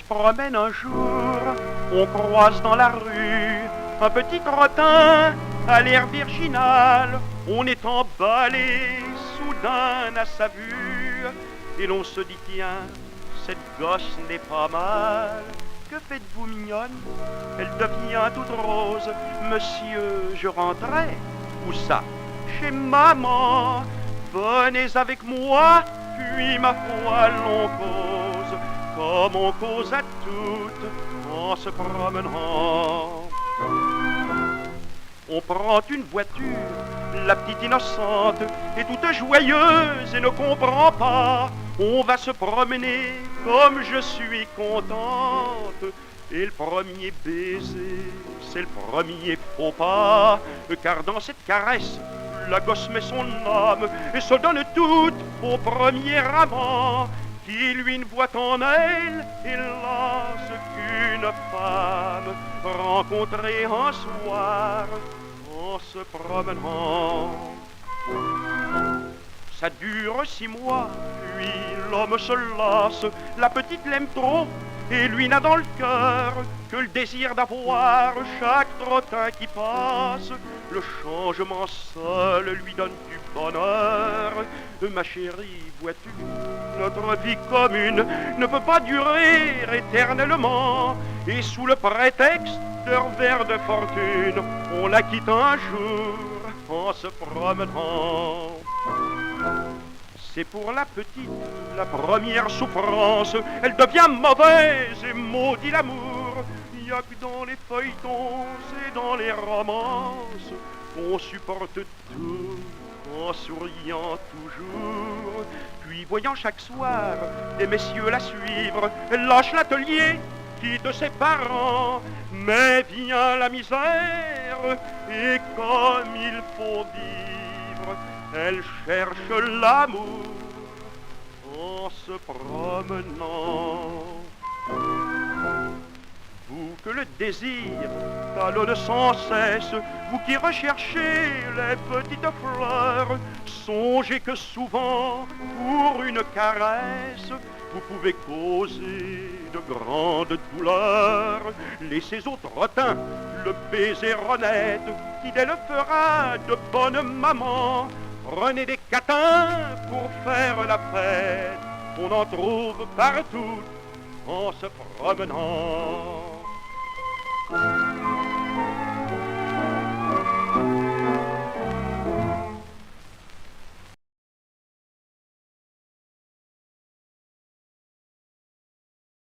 promène un jour, on croise dans la rue un petit crottin à l'air virginal. On est emballé soudain à sa vue et l'on se dit tiens, cette gosse n'est pas mal. Que faites-vous mignonne? Elle devient toute rose. Monsieur, je rentrais. Où ça? Chez maman. Venez avec moi, puis ma foi l'on cause, comme on cause à toutes en se promenant. On prend une voiture, la petite innocente est toute joyeuse et ne comprend pas. On va se promener comme je suis contente. Et le premier baiser, c'est le premier faux pas. Car dans cette caresse, la gosse met son âme et se donne toute au premier amant qui lui ne voit en elle, hélas, qu'une femme rencontrée un soir en se promenant. Ça dure 6 mois, puis l'homme se lasse, la petite l'aime trop, et lui n'a dans le cœur que le désir d'avoir chaque trottin qui passe. Le changement seul lui donne du bonheur. Ma chérie, vois-tu, notre vie commune ne peut pas durer éternellement. Et sous le prétexte d'un revers de fortune, on la quitte un jour en se promenant. C'est pour la petite, la première souffrance. Elle devient mauvaise et maudit l'amour. Il n'y a que dans les feuilletons et dans les romances qu'on supporte tout en souriant toujours. Puis voyant chaque soir des messieurs la suivre, elle lâche l'atelier, quitte ses parents. Mais vient la misère et comme il faut vivre, elle cherche l'amour en se promenant. Vous que le désir talonne sans cesse, vous qui recherchez les petites fleurs, songez que souvent, pour une caresse, vous pouvez causer de grandes douleurs. Laissez au trottin le baiser honnête, qui dès le fera de bonne maman. Prenez des catins pour faire la fête, on en trouve partout en se promenant.